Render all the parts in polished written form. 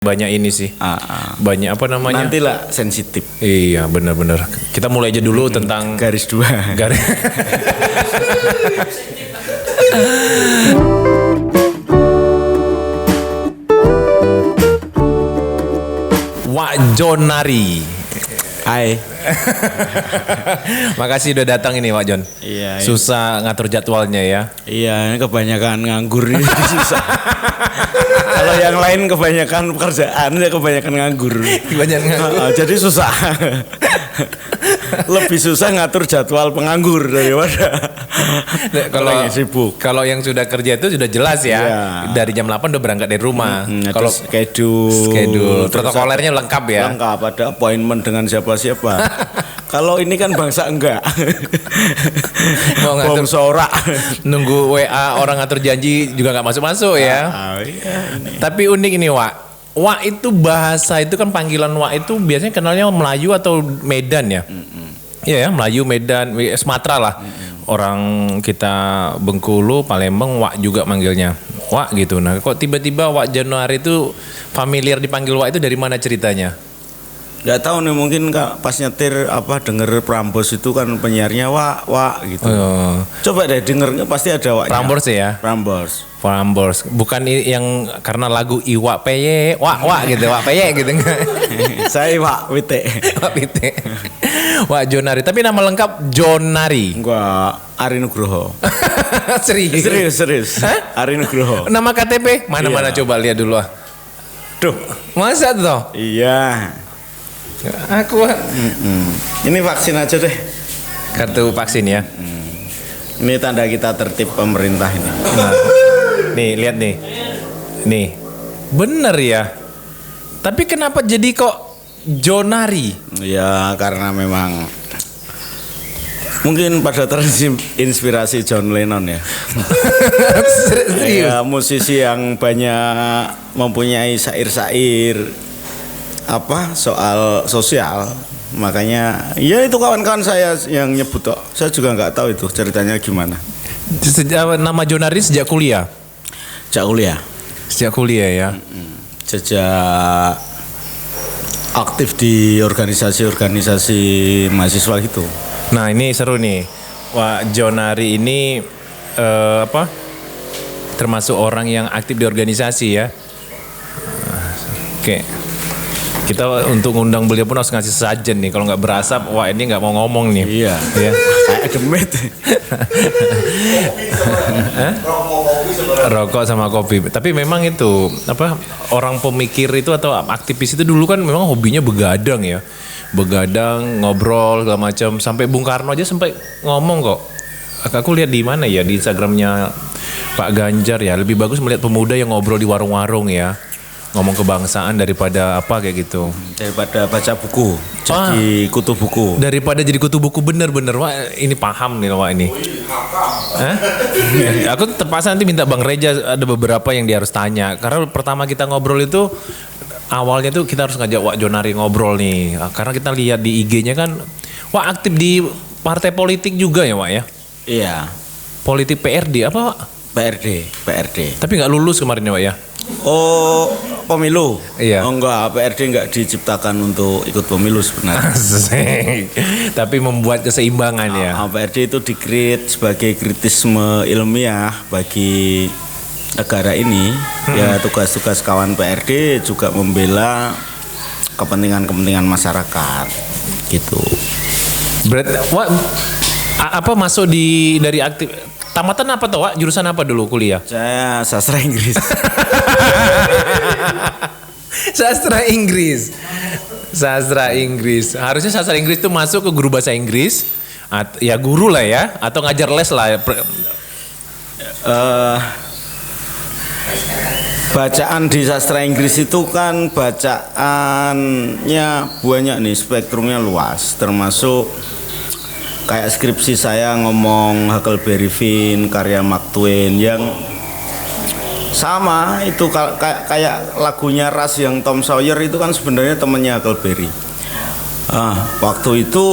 Banyak ini sih. Banyak apa namanya? Nantilah sensitif. Iya, benar-benar. Kita mulai aja dulu tentang garis 2. garis. Wak Jonari. Hai. Makasih udah datang ini Wak Jon. Iya. Susah ngatur jadwalnya ya. Iya, ini kebanyakan nganggur ini susah. Kalau yang lain kebanyakan pekerjaan, ya kebanyakan nganggur. Kebanyakan nganggur. Jadi susah. Lebih susah ngatur jadwal penganggur daripada kalau sibuk. Kalau yang sudah kerja itu sudah jelas ya. Iya. Dari jam 8 udah berangkat dari rumah. Kalau schedule protokolernya lengkap ya. Lengkap, ada appointment dengan siapa-siapa. Kalau ini kan bangsa enggak. Mau ngatur sorak. Nunggu WA orang ngatur janji juga nggak masuk-masuk ya. Iya, ini. Tapi unik ini Wak. Wak itu bahasa itu kan panggilan Wak itu biasanya kenalnya Melayu atau Medan ya. Iya ya, Melayu, Medan, Sumatera lah. Orang kita Bengkulu, Palembang, Wak juga manggilnya. Wak gitu. Nah, kok tiba-tiba Wak Jonari itu familiar dipanggil Wak itu dari mana ceritanya? Gak tahu nih, mungkin pas nyetir denger Prambors itu kan penyiarnya wak gitu. Coba deh denger, pasti ada waknya. Prambors ya? Prambors. Bukan yang karena lagu Iwak Peye, wak gitu, Wak Peye gitu enggak? Saya Wak Wite. Wak Wite. Wak Jonari, tapi nama lengkap Jonari. Enggak, Ari Nugroho. Serius. Hah? Ari Nugroho. Nama KTP? Mana-mana coba lihat dulu ah. Duh, masa tuh? Iya. Aku Ini vaksin aja deh. Kartu vaksin ya. Ini tanda kita tertib pemerintah ini. Nah, nih lihat nih. Nih. Bener ya. Tapi kenapa jadi kok Jonari? Ya karena memang mungkin pada terinspirasi John Lennon ya. Serius? Ya, musisi yang banyak mempunyai syair-syair soal sosial, makanya ya itu kawan-kawan saya yang nyebut kok. Saya juga nggak tahu itu ceritanya gimana. Nama Jonari sejak kuliah. Sejak kuliah ya. Sejak aktif di organisasi mahasiswa gitu. Nah ini seru nih. Wak Jonari ini termasuk orang yang aktif di organisasi ya. Oke. Kita untuk ngundang beliau pun harus ngasih sajen nih. Kalau nggak berasap, wah ini nggak mau ngomong nih. Iya. Ya. Kayak demit. Rokok sama kopi. Tapi memang itu orang pemikir itu atau aktivis itu dulu kan memang hobinya begadang ya. Begadang, ngobrol segala macam. Sampai Bung Karno aja sampai ngomong kok. Aku lihat di mana ya, di Instagramnya Pak Ganjar ya. Lebih bagus melihat pemuda yang ngobrol di warung-warung ya. Ngomong kebangsaan daripada kayak gitu. Daripada baca buku, jadi kutu buku. Daripada jadi kutu buku, bener-bener Wak ini paham nih Wak ini. Aku terpaksa nanti minta Bang Reja, ada beberapa yang dia harus tanya. Karena pertama kita ngobrol itu awalnya tuh kita harus ngajak Wak Jonari ngobrol nih. Karena kita lihat di IG-nya kan Wak aktif di partai politik juga ya Wak ya? Iya. Politik PRD apa Wak? PRD. Tapi nggak lulus kemarin ya Wak ya? Oh, pemilu. Iya. Oh enggak, PRD enggak diciptakan untuk ikut pemilu sebenarnya. Tapi membuat keseimbangan ya. PRD itu di-create sebagai kritisme ilmiah bagi negara ini. Ya tugas-tugas kawan PRD juga membela kepentingan-kepentingan masyarakat gitu. Berarti masuk dari aktif. Tamatan apa tuh Wak? Jurusan apa dulu kuliah? Saya sastra Inggris. Sastra Inggris. Harusnya sastra Inggris tuh masuk ke guru bahasa Inggris. Ya guru lah ya. Atau ngajar les lah. Bacaan di sastra Inggris itu kan bacaannya banyak nih, spektrumnya luas. Termasuk kayak skripsi saya ngomong Huckleberry Finn, karya Mark Twain yang sama itu kayak lagunya Rush yang Tom Sawyer itu kan sebenarnya temannya Huckleberry. Waktu itu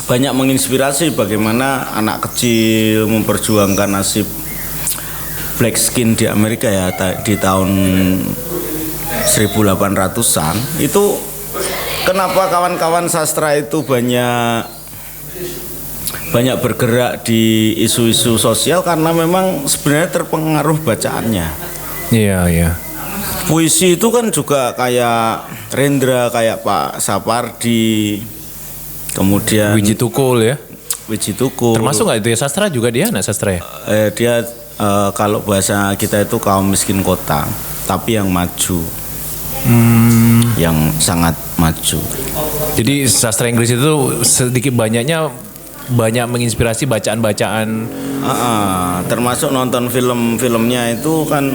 banyak menginspirasi bagaimana anak kecil memperjuangkan nasib black skin di Amerika ya di tahun 1800-an itu kenapa kawan-kawan sastra itu banyak bergerak di isu-isu sosial karena memang sebenarnya terpengaruh bacaannya. Iya, iya. Puisi itu kan juga kayak Rendra, kayak Pak Sapardi, kemudian Wiji Tukul ya. Wiji Tukul. Termasuk nggak itu ya sastra juga dia anak sastra ya? Dia kalau bahasa kita itu kaum miskin kota, tapi yang maju, yang sangat maju. Jadi sastra Inggris itu sedikit banyaknya banyak menginspirasi bacaan-bacaan. Termasuk nonton film-filmnya itu kan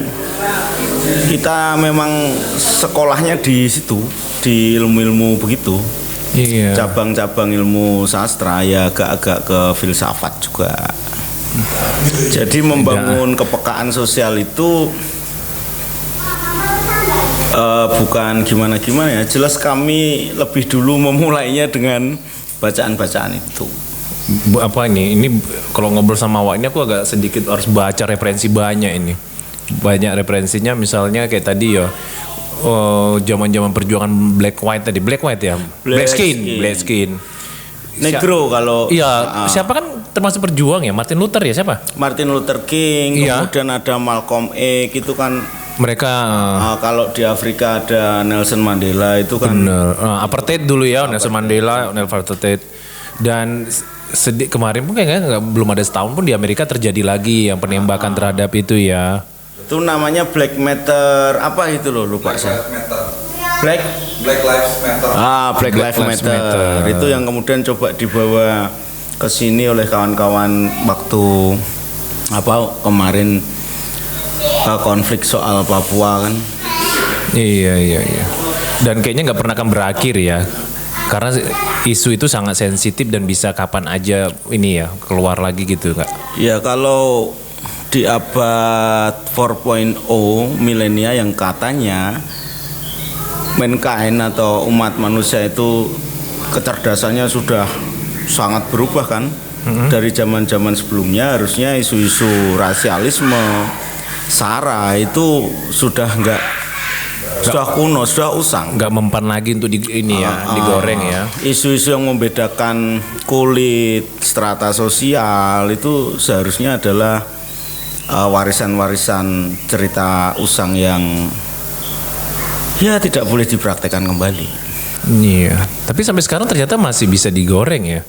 kita memang sekolahnya di situ, di ilmu-ilmu begitu. Iya. Cabang-cabang ilmu sastra ya agak-agak ke filsafat juga. Jadi membangun kepekaan sosial itu bukan gimana-gimana ya. Jelas kami lebih dulu memulainya dengan bacaan-bacaan itu. Apa ini? Ini kalau ngobrol sama Wak ini aku agak sedikit harus baca referensi banyak ini. Banyak referensinya misalnya kayak tadi ya. Zaman-zaman perjuangan Black White tadi. Black White ya. Black Skin. Negro kalau siapa kan termasuk perjuang ya? Martin Luther ya siapa? Martin Luther King, kemudian ada Malcolm X itu kan mereka kalau di Afrika ada Nelson Mandela itu kan apartheid dulu ya, Nelson Mandela, apartheid. Dan kemarin pun kayaknya belum ada setahun pun di Amerika terjadi lagi yang penembakan terhadap itu ya. Itu namanya Black Matter apa itu loh lupa saya. Black Lives Matter. Black Lives Matter. Itu yang kemudian coba dibawa ke sini oleh kawan-kawan waktu kemarin konflik soal Papua kan. Iya. Dan kayaknya nggak pernah akan berakhir ya. Karena isu itu sangat sensitif dan bisa kapan aja ini ya keluar lagi gitu Kak. Ya kalau di abad 4.0 milenia yang katanya mankind atau umat manusia itu kecerdasannya sudah sangat berubah kan. Dari zaman-zaman sebelumnya harusnya isu-isu rasialisme, SARA itu sudah sudah kuno, sudah usang. Nggak mempan lagi untuk digoreng ya. Isu-isu yang membedakan kulit, strata sosial itu seharusnya adalah warisan-warisan cerita usang yang ya tidak boleh dipraktekkan kembali. Iya. Tapi sampai sekarang ternyata masih bisa digoreng ya.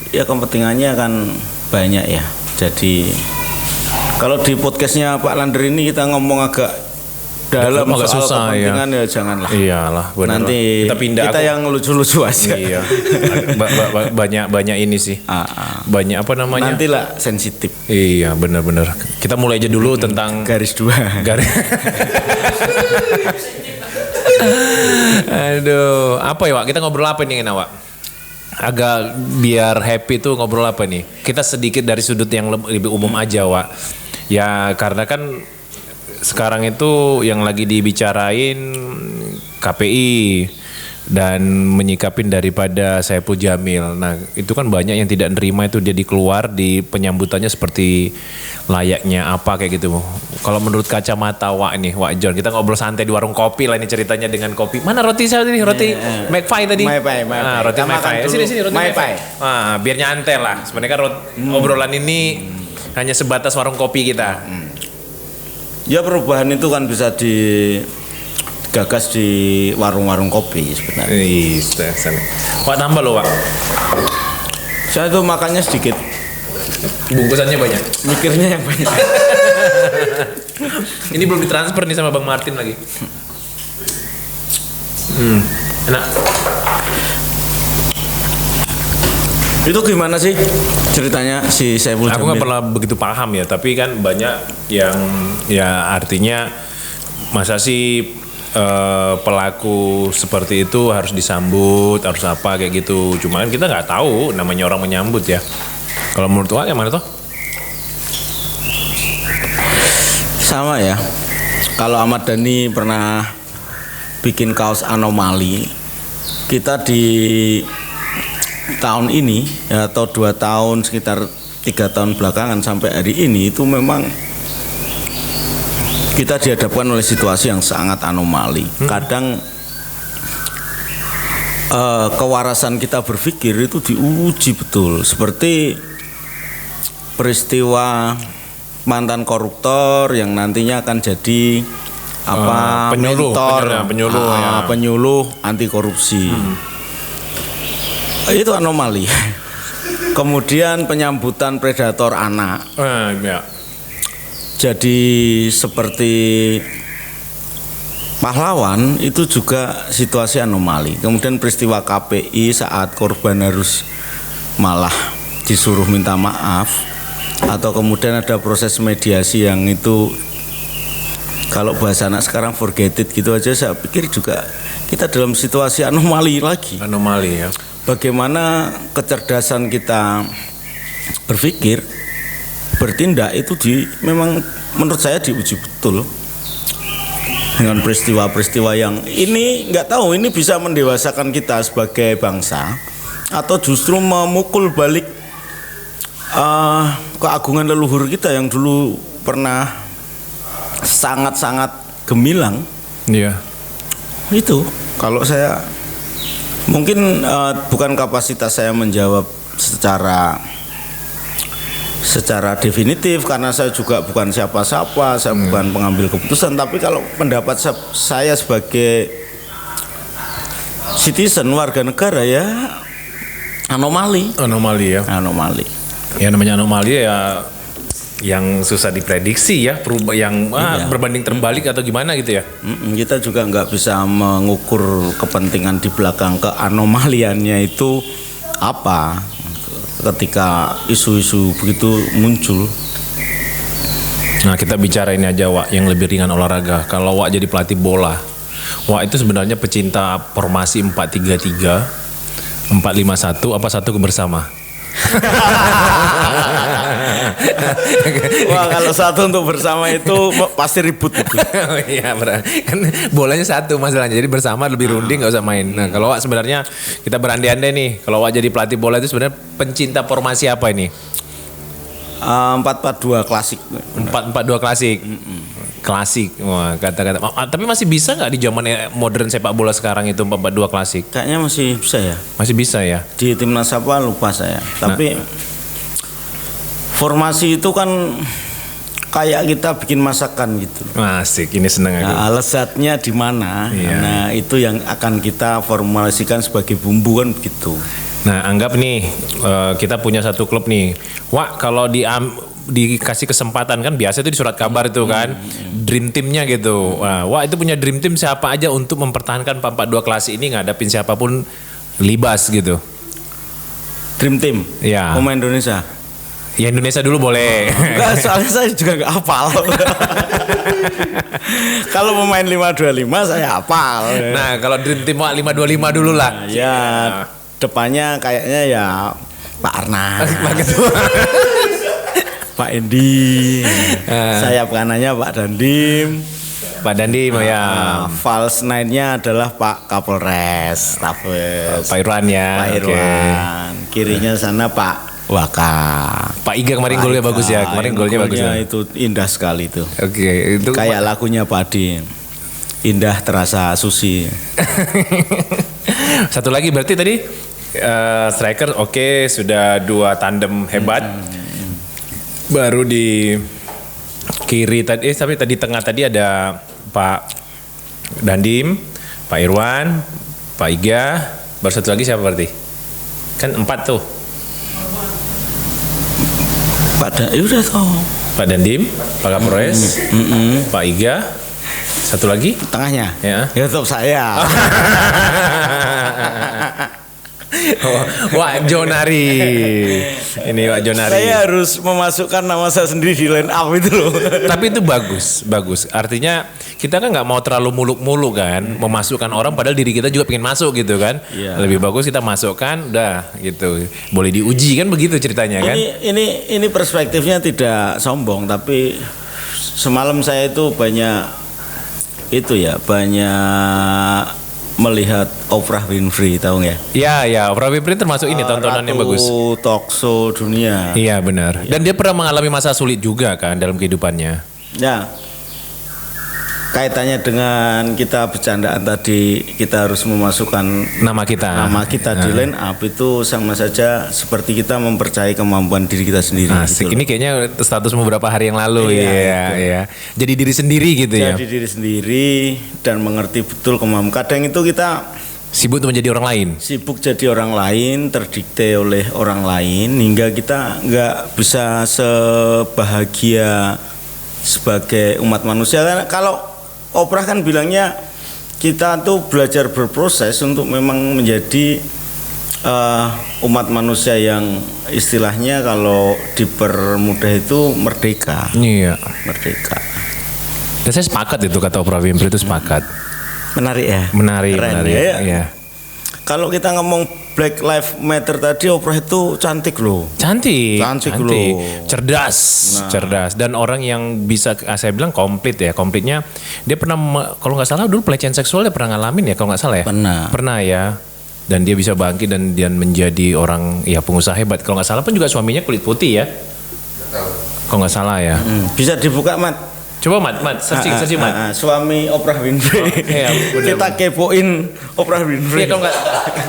Ya kepentingannya kan banyak ya. Jadi kalau di podcastnya Pak Lander ini kita ngomong agak dalam agak soal susah kepentingan ya janganlah. Iyalah, benar. Nanti kita yang lucu-lucu aja. Iya. banyak ini sih. Banyak apa namanya? Nantilah sensitif. Iya, benar-benar. Kita mulai aja dulu tentang garis 2. Aduh, apa ya, Wak? Kita ngobrol apa nih, Wak? Agak biar happy tuh ngobrol apa nih? Kita sedikit dari sudut yang lebih umum aja, Wak. Ya, karena kan sekarang itu yang lagi dibicarain KPI dan menyikapin daripada Saipul Jamil. Nah, itu kan banyak yang tidak nerima itu dia dikeluar di penyambutannya seperti layaknya apa kayak gitu. Kalau menurut kacamata Wak John, kita ngobrol santai di warung kopi lah ini ceritanya dengan kopi. Mana roti saya tadi? Roti McFly tadi. Roti McFly. Sini roti McFly. Biar nyantai lah. Sebenarnya kan obrolan ini hanya sebatas warung kopi kita. Ya perubahan itu kan bisa digagas di warung-warung kopi sebenarnya. Wak tambah loh, Wak. Saya tuh makannya sedikit. Bungkusannya banyak. Mikirnya yang banyak. Ini belum ditransfer nih sama Bang Martin lagi. Enak. Itu gimana sih ceritanya si Saipul Jamil? Aku nggak pernah begitu paham ya, tapi kan banyak yang ya artinya masa sih pelaku seperti itu harus disambut, harus apa kayak gitu. Cuman kita nggak tahu namanya orang menyambut ya. Kalau menurut Wak yang mana tuh? Sama ya. Kalau Ahmad Dhani pernah bikin kaos anomali, kita di tahun ini ya, atau 2 tahun sekitar 3 tahun belakangan sampai hari ini itu memang kita dihadapkan oleh situasi yang sangat anomali. Kadang kewarasan kita berpikir itu diuji betul. Seperti peristiwa mantan koruptor yang nantinya akan jadi penyuluh anti korupsi. Itu anomali. Kemudian penyambutan predator anak. Ya. Jadi seperti pahlawan itu juga situasi anomali. Kemudian peristiwa KPI saat korban harus malah disuruh minta maaf, atau kemudian ada proses mediasi yang itu kalau bahasa anak sekarang forget it gitu aja, saya pikir juga kita dalam situasi anomali lagi. Anomali ya. Bagaimana kecerdasan kita berpikir, bertindak itu memang menurut saya diuji betul dengan peristiwa-peristiwa yang ini nggak tahu ini bisa mendewasakan kita sebagai bangsa atau justru memukul balik keagungan leluhur kita yang dulu pernah sangat-sangat gemilang. Iya. Itu kalau saya mungkin bukan kapasitas saya menjawab secara definitif karena saya juga bukan siapa-siapa, saya bukan pengambil keputusan, tapi kalau pendapat saya sebagai citizen, warga negara, ya anomali ya. Ya namanya anomali ya yang susah diprediksi ya, yang berbanding terbalik atau gimana gitu ya. Kita juga nggak bisa mengukur kepentingan di belakang keanomaliannya itu apa ketika isu-isu begitu muncul. Nah kita bicara ini aja Wak, yang lebih ringan olahraga. Kalau Wak jadi pelatih bola, Wak itu sebenarnya pecinta formasi 4-3-3, 4-5-1 apa satu bersama? Wah kalau satu untuk bersama itu pasti ribut itu. Iya kan bolanya satu masalahnya, jadi bersama lebih runding nggak usah main. Nah kalau Wak sebenarnya kita berandai-andai nih, kalau Wak jadi pelatih bola itu sebenarnya pencinta formasi apa ini? 4-4-2 klasik. 4-4-2 klasik. Klasik. Wah, kata-kata. Tapi masih bisa nggak di zaman modern sepak bola sekarang itu 4-4-2 klasik? Kayaknya masih bisa ya. Masih bisa ya. Di timnas apa lupa saya. Tapi formasi itu kan kayak kita bikin masakan gitu. Asik, ini seneng aku. Nah, lezatnya di mana? Iya. Nah, itu yang akan kita formulasikan sebagai bumbu kan begitu. Nah, anggap nih kita punya satu klub nih. Wah, kalau dikasih kesempatan kan biasa itu di surat kabar itu kan dream teamnya gitu. Wah itu punya dream team siapa aja untuk mempertahankan 4-4-2 klasik ini ngadapin siapapun libas gitu. Dream team. Ya. Pemain Indonesia. Ya Indonesia dulu boleh. Enggak, soalnya saya juga nggak hafal. Kalau pemain 5-2-5 saya hafal. Nah kalau dream team 5-2-5 dulu lah. Ya depannya kayaknya ya Pak Arna. Pak Endi, sayap kanannya Pak Dandim. Pak Dandim ya. False nine-nya adalah Pak Kapolres, Tabes. Pak Irwan ya. Pak Irwan. Kirinya sana Pak Waka. Pak Iga kemarin golnya bagus ya. Kemarin golnya bagus ya. Itu indah sekali itu. Oke, itu kayak lagunya Pak Adi. Indah terasa susi. Satu lagi berarti tadi striker oke, sudah 2 tandem hebat. Baru di kiri tadi, tapi tadi tengah tadi ada Pak Dandim, Pak Irwan, Pak Iga, baru satu lagi siapa berarti? Kan 4 tuh. Udah tahu. Pak Dandim, Pak Kapolres, Pak Iga, satu lagi? Tengahnya? Ya. Ya tetap saya. Wak Jonari. Ini Wak Jonari. Saya harus memasukkan nama saya sendiri di line up itu loh. Tapi itu bagus. Artinya kita kan nggak mau terlalu muluk-muluk kan, memasukkan orang padahal diri kita juga pengen masuk gitu kan. Iya. Lebih bagus kita masukkan, udah gitu. Boleh diuji kan begitu ceritanya kan. Ini perspektifnya tidak sombong, tapi semalam saya itu banyak melihat Oprah Winfrey, tahu nggak? Ya, Oprah Winfrey termasuk ini tontonan yang bagus. Talk show dunia. Iya benar. Dan dia pernah mengalami masa sulit juga kan dalam kehidupannya. Ya. kaitannya dengan kita bercandaan tadi, kita harus memasukkan Nama kita. di line up itu sama saja seperti kita mempercayai kemampuan diri kita sendiri. Asik. gitu. Ini kayaknya status beberapa hari yang lalu ya. Jadi diri sendiri gitu ya. Jadi diri sendiri dan mengerti betul kemampuan. Kadang itu kita Sibuk untuk menjadi orang lain. sibuk jadi orang lain, terdikte oleh orang lain, hingga kita nggak bisa sebahagia sebagai umat manusia. Karena kalau Oprah kan bilangnya kita tuh belajar berproses untuk memang menjadi umat manusia yang istilahnya kalau dipermudah itu merdeka. Iya. Merdeka. Dan saya sepakat itu kata Oprah Winfrey itu sepakat. Menarik ya. Menarik. ya. Iya. Kalau kita ngomong Black Lives Matter tadi, Oprah itu cantik loh. Cantik loh. cerdas, cerdas dan orang yang bisa saya bilang komplit ya. Komplitnya dia pernah kalau nggak salah dulu pelecehan seksual dia pernah ngalamin ya kalau nggak salah ya. Pernah ya. Dan dia bisa bangkit dan menjadi orang ya pengusaha hebat. Kalau nggak salah pun juga suaminya kulit putih ya. Kalau nggak salah ya. Bisa dibuka, Mat. Coba Mat, searching Mat. Suami Oprah Winfrey. Iya, Kita kepoin Oprah Winfrey. Iya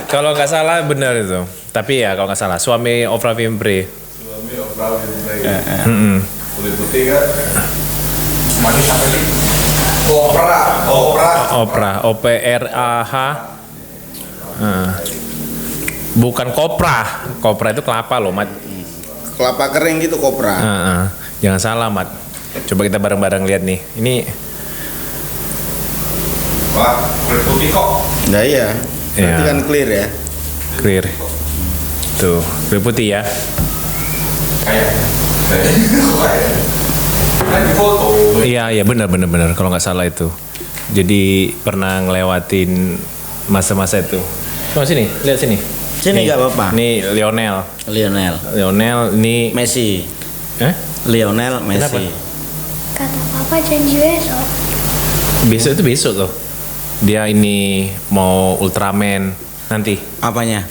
kalau nggak salah benar itu. Tapi ya kalau nggak salah suami Oprah Winfrey. Kulit putih kan. Manis apa ini? Oprah. OPRAH. Bukan kopra. Kopra itu kelapa loh, Mat. Kelapa kering gitu kopra. Jangan salah, Mat. Coba kita bareng-bareng lihat nih. Ini Wah, kulit putih kok. Nah iya. Berarti Iya. kan clear ya. clear. Tuh, kulit putih ya. Kayak kan di foto. Iya benar kalau nggak salah itu. Jadi pernah ngelewatin masa-masa itu. Coba sini, lihat sini. Sini nggak apa-apa. Nih Lionel, ini Messi. Lionel Messi. Kenapa? Kata papa janji besok. Besok itu besok tuh. Dia ini mau Ultraman nanti. Apanya?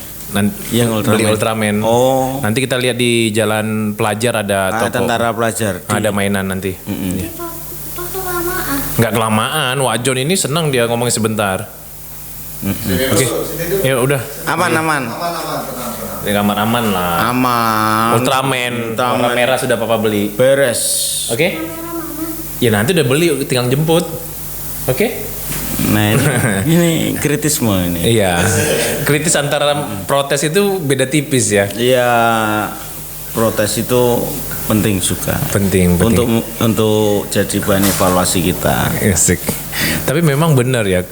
Yang beli Ultraman. Oh. Nanti kita lihat di Jalan Pelajar ada toko. Tentara pelajar. Ada mainan nanti. Jadi papa kelamaan. Nggak kelamaan. Wak John ini senang dia ngomongin sebentar. Oke. Ya udah. Aman. Di kamar aman lah. Aman. Ultraman warna merah sudah papa beli. Beres. Oke? Ya nanti udah beli tinggal jemput. Oke? Nah ini kritisme ini. Iya. Kritis antara protes itu beda tipis ya. Iya, protes itu penting juga. Penting. Untuk jadi bahan evaluasi kita. Asik. Tapi memang benar ya.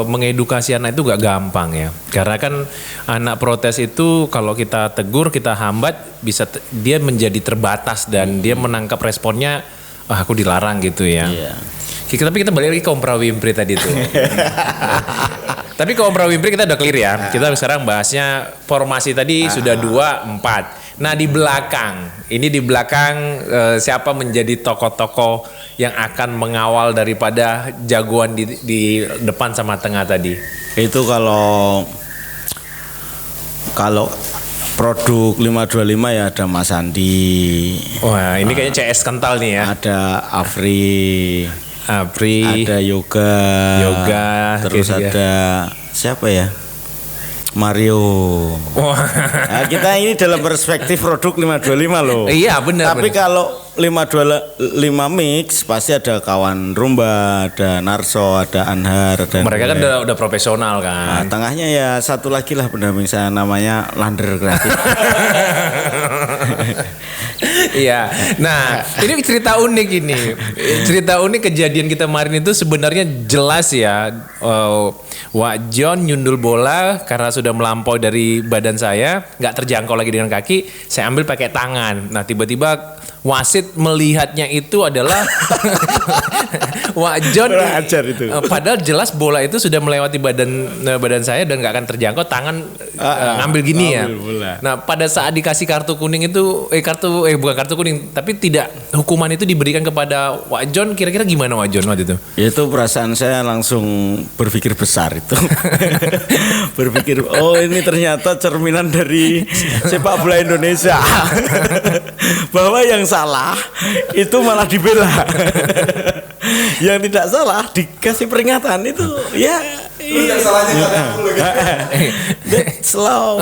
Mengedukasi anak itu gak gampang ya, karena kan anak protes itu kalau kita tegur, kita hambat, bisa dia menjadi terbatas dan dia menangkap responnya, aku dilarang gitu ya. Iya. Tapi kita balik lagi ke Oprah Winfrey tadi tuh. Tapi ke Oprah Winfrey kita udah clear ya. Kita sekarang bahasnya formasi tadi sudah 2-4. Nah di belakang siapa menjadi tokoh-tokoh yang akan mengawal daripada jagoan di depan sama tengah tadi? Itu kalau produk 525 ya ada Mas Andi. Wah ini kayaknya CS kental nih ya. Ada Afri. Ada Yoga. Terus ada siapa ya? Mario. Wah. Nah, kita ini dalam perspektif produk 525 loh. Iya benar. Tapi kalau 525 mix pasti ada kawan Rumba, ada Narso, ada Anhar, ada mereka kan udah profesional kan. Nah, tengahnya ya satu lagi lah pendamping saya namanya Lander Kreatif. Iya. Nah, ini cerita unik ini. Cerita unik kejadian kita kemarin itu sebenarnya jelas ya. Wak John nyundul bola karena sudah melampaui dari badan saya, nggak terjangkau lagi dengan kaki, saya ambil pakai tangan. Nah, tiba-tiba wasit melihatnya itu adalah Wak John. Ajar itu. Padahal jelas bola itu sudah melewati badan saya dan nggak akan terjangkau, tangan ngambil gini ya. Bola. Nah, pada saat dikasih kartu kuning itu bukan kartu kuning, tapi tidak, hukuman itu diberikan kepada Wak John, kira-kira gimana Wak John waktu itu? Itu perasaan saya langsung berpikir besar itu. Berpikir, oh ini ternyata cerminan dari sepak bola Indonesia. Bahwa yang salah itu malah dibela. yang tidak salah dikasih peringatan itu ya. Terus yang salahnya kalian dulu gitu. Slow.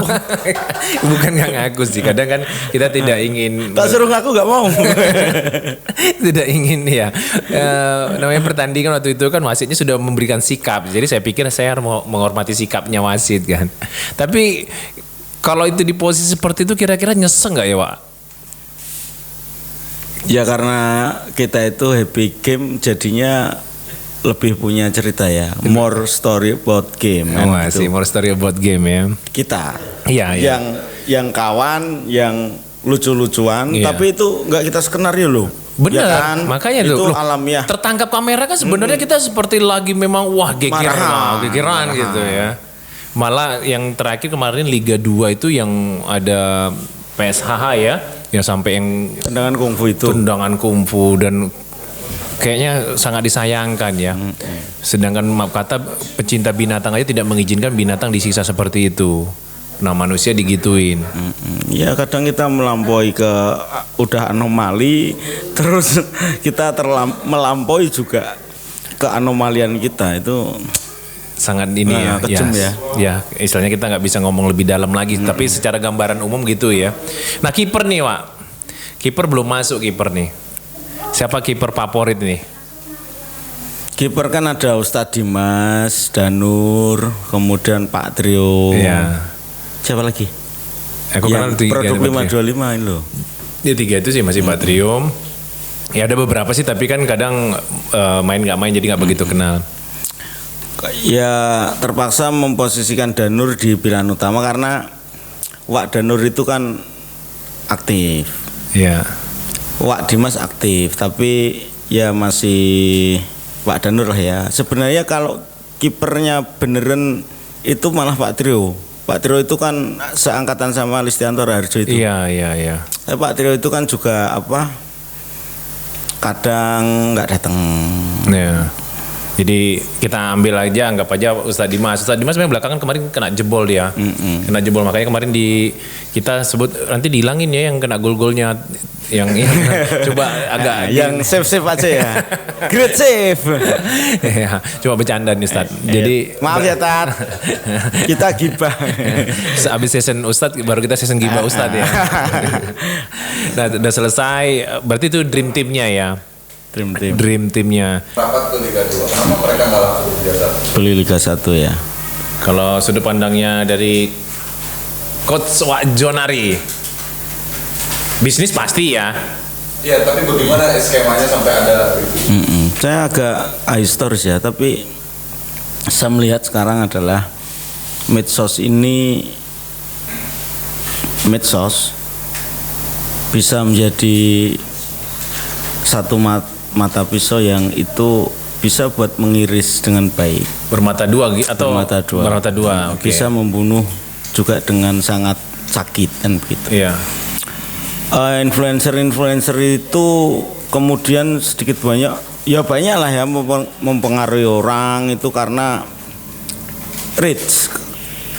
Bukan nggak ngaku sih, kadang kan kita tidak ingin Tak suruh ngaku nggak mau. tidak ingin ya. Namanya pertandingan waktu itu kan wasitnya sudah memberikan sikap, jadi saya pikir saya harus menghormati sikapnya wasit kan. Tapi kalau itu di posisi seperti itu kira-kira nyesek nggak ya, Pak? Ya karena kita itu happy game jadinya lebih punya cerita ya, more story about game kan, Wah, gitu. sih more story about game ya. Kita Iya, iya. yang kawan yang lucu-lucuan Iya. tapi itu nggak kita skenario loh. Benar, Ya kan? makanya itu tuh loh, alamiah. tertangkap kamera kan sebenarnya kita seperti lagi memang gegeran Marahan. gitu ya. Malah yang terakhir kemarin Liga 2 itu yang ada PSHH ya, yang sampai yang Tendangan kungfu itu. tendangan kungfu dan kayaknya sangat disayangkan ya. Sedangkan maaf kata pecinta binatang aja tidak mengizinkan binatang disiksa seperti itu. Nah manusia digituin. Ya kadang kita melampaui ke udah anomali, terus kita melampaui juga ke anomalian kita itu. Sangat ini Nah, ya, kejem ya. Ya, istilahnya kita nggak bisa ngomong lebih dalam lagi. Tapi secara gambaran umum gitu ya. Nah kiper nih, Wak. Kiper belum masuk kiper nih. Siapa kiper favorit nih? Kiper kan ada Ustadz Dimas, Danur, kemudian Pak Trio. Iya. Siapa lagi? Aku kenal Yang tiga, produk Pak Trio. 525 ini loh. Ya tiga itu sih masih Pak Trio. Ya ada beberapa sih tapi kan kadang main nggak main jadi nggak begitu kenal. Ya terpaksa memposisikan Danur di pilihan utama karena Wak Danur itu kan aktif. Iya. Wak Dimas aktif tapi ya masih Wak Danur lah ya. Sebenarnya kalau kipernya beneran itu malah Pak Trio. Pak Trio itu kan seangkatan sama Listianto Raharjo itu. Iya. Pak Trio itu kan juga apa? Kadang nggak datang. Ya. Jadi kita ambil aja, anggap aja Ustadz Dimas. Ustadz Dimas memang belakangan kemarin kena jebol dia. Kena jebol, makanya kemarin kita sebut nanti dihilangin ya yang kena gol-golnya. Yang coba agak yang save aja ya. Great save. ya, coba bercanda nih Ustadz. Jadi Maaf ya Tat. Kita gibah. Habis season Ustadz baru kita season gibah Ustadz ya. Nah, udah selesai. Berarti itu dream teamnya ya. Dream teamnya. Rapat ke Liga 2. Kenapa mereka nggak langsung Liga 1? Beli Liga 1 ya. Kalau sudut pandangnya dari Coach Wak Jonari, bisnis pasti ya. Iya, tapi bagaimana skemanya sampai ada itu? Saya agak ahistoris ya, tapi saya melihat sekarang adalah medsos ini bisa menjadi satu mata pisau yang itu bisa buat mengiris dengan baik. Bermata dua atau Bermata dua. Bermata dua. Oke. Bisa membunuh juga dengan sangat sakit kan begitu. Iya. Influencer itu kemudian sedikit banyak ya banyak lah ya mempengaruhi orang itu karena rich,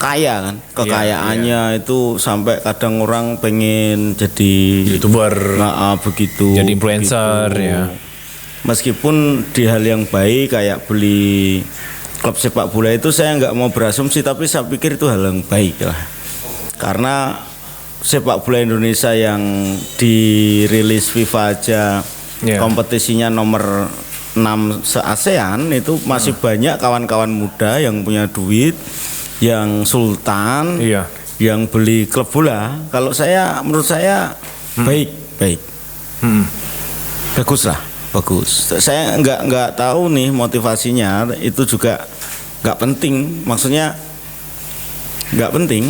kaya kan, kekayaannya itu sampai kadang orang pengen jadi YouTuber, begitu, jadi influencer begitu. ya. Meskipun di hal yang baik kayak beli klub sepak bola itu saya nggak mau berasumsi, tapi saya pikir itu hal yang baik lah. Karena sepak bola Indonesia yang dirilis FIFA aja kompetisinya nomor 6 se-ASEAN itu masih banyak kawan-kawan muda yang punya duit, yang sultan, yang beli klub bola. Kalau menurut saya baik. Bagus lah. Bagus. Saya nggak tahu nih motivasinya, itu juga nggak penting. Maksudnya nggak penting.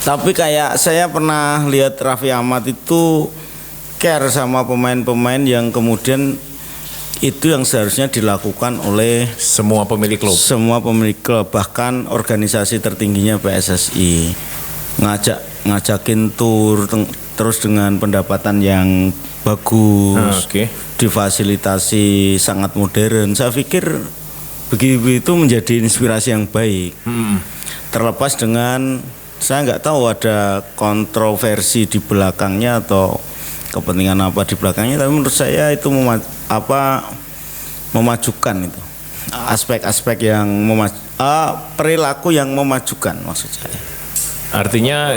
Tapi kayak saya pernah lihat Raffi Ahmad itu care sama pemain-pemain yang kemudian itu yang seharusnya dilakukan oleh semua pemilik klub. Semua pemilik klub, bahkan organisasi tertingginya PSSI ngajakin tur terus dengan pendapatan yang bagus. Difasilitasi sangat modern. Saya pikir begitu menjadi inspirasi yang baik. Terlepas dengan saya nggak tahu ada kontroversi di belakangnya atau kepentingan apa di belakangnya, tapi menurut saya itu memajukan itu. Aspek-aspek yang perilaku yang memajukan maksud saya. Artinya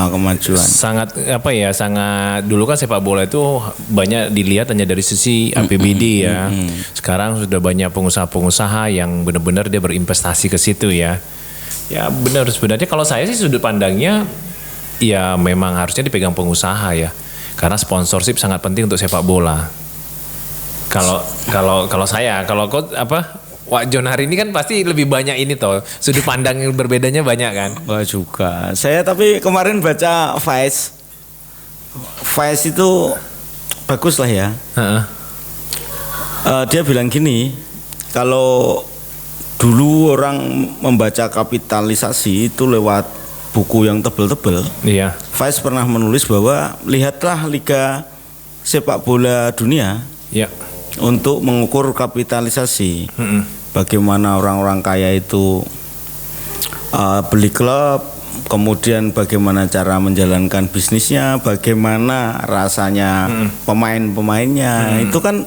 Kemajuan. sangat apa ya, sangat dulu kan sepak bola itu banyak dilihat hanya dari sisi APBD ya. Sekarang sudah banyak pengusaha-pengusaha yang benar-benar dia berinvestasi ke situ ya. Ya benar, sebenarnya kalau saya sih sudut pandangnya ya memang harusnya dipegang pengusaha ya. Karena sponsorship sangat penting untuk sepak bola. Kalau saya, kalau kau Wak John hari ini kan pasti lebih banyak ini toh, sudut pandang yang berbedanya banyak kan. Wah juga. Saya tapi kemarin baca Vice. Vice itu bagus lah ya. Dia bilang gini, kalau dulu orang membaca kapitalisasi itu lewat buku yang tebel-tebel. Iya. Vice pernah menulis bahwa lihatlah liga sepak bola dunia Ya. untuk mengukur kapitalisasi. Bagaimana orang-orang kaya itu beli klub, kemudian bagaimana cara menjalankan bisnisnya, bagaimana rasanya pemain-pemainnya. Itu kan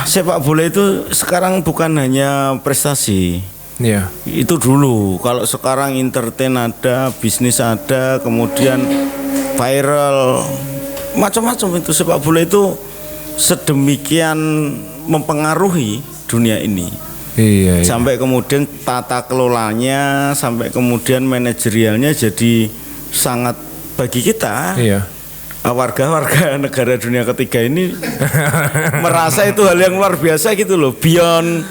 sepak bola itu sekarang bukan hanya prestasi. Iya. Itu dulu. Kalau sekarang entertain ada, bisnis ada, kemudian viral, macam-macam itu. Sepak bola itu sedemikian mempengaruhi dunia ini. Iya. Sampai kemudian tata kelolanya, sampai kemudian manajerialnya jadi sangat bagi kita. Iya. Warga-warga negara dunia ketiga ini merasa itu hal yang luar biasa gitu loh, beyond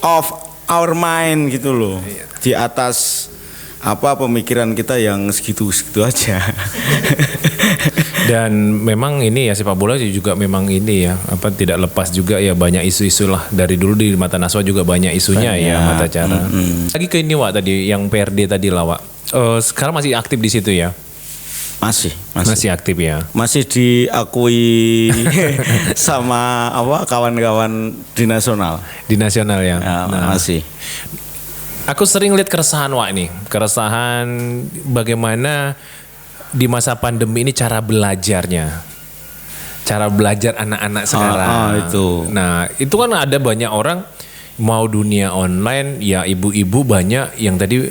of our mind gitu loh, di atas pemikiran kita yang segitu-segitu aja. Dan memang ini ya sepak bola juga memang ini ya tidak lepas juga ya banyak isu-isu lah dari dulu di Mata Naswa juga banyak isunya ya Mata Cara. Lagi ke ini Wak tadi yang PRD tadi lah Wak. Sekarang masih aktif di situ ya? Masih aktif ya. Masih diakui sama kawan-kawan di nasional. Di nasional ya. Masih. Aku sering lihat keresahan Wak nih, keresahan bagaimana di masa pandemi ini cara belajarnya. Cara belajar anak-anak sekarang. Itu. Nah, itu kan ada banyak orang mau dunia online, ya ibu-ibu banyak yang tadi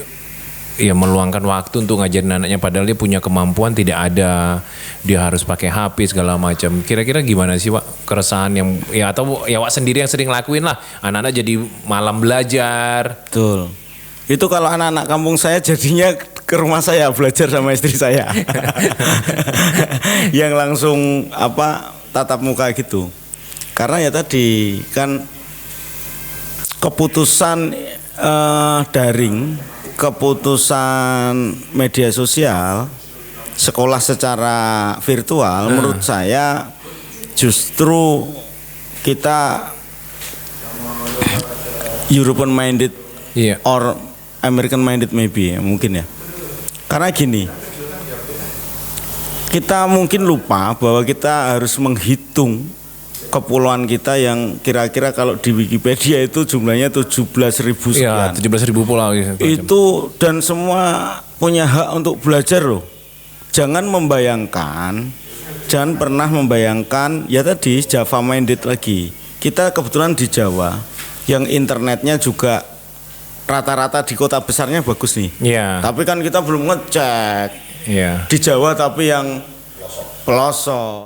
ya meluangkan waktu untuk ngajarin anaknya padahal dia punya kemampuan tidak ada, dia harus pakai HP segala macam. Kira-kira gimana sih Wak keresahan yang ya atau ya Wak sendiri yang sering lakuin lah, anak-anak jadi malam belajar. Betul. Itu kalau anak-anak kampung saya jadinya ke rumah saya belajar sama istri saya. Yang langsung tatap muka gitu. Karena ya tadi kan keputusan daring, keputusan media sosial, sekolah secara virtual menurut saya justru kita European minded or American minded maybe ya, mungkin ya. Karena gini, kita mungkin lupa bahwa kita harus menghitung kepulauan kita yang kira-kira kalau di Wikipedia itu jumlahnya 17.000 sekian. Iya, 17.000 pulau gitu. Itu dan semua punya hak untuk belajar loh. Jangan pernah membayangkan ya tadi Java minded lagi. Kita kebetulan di Jawa yang internetnya juga rata-rata di kota besarnya bagus nih. Iya. Tapi kan kita belum ngecek. Iya. Di Jawa tapi yang pelosok.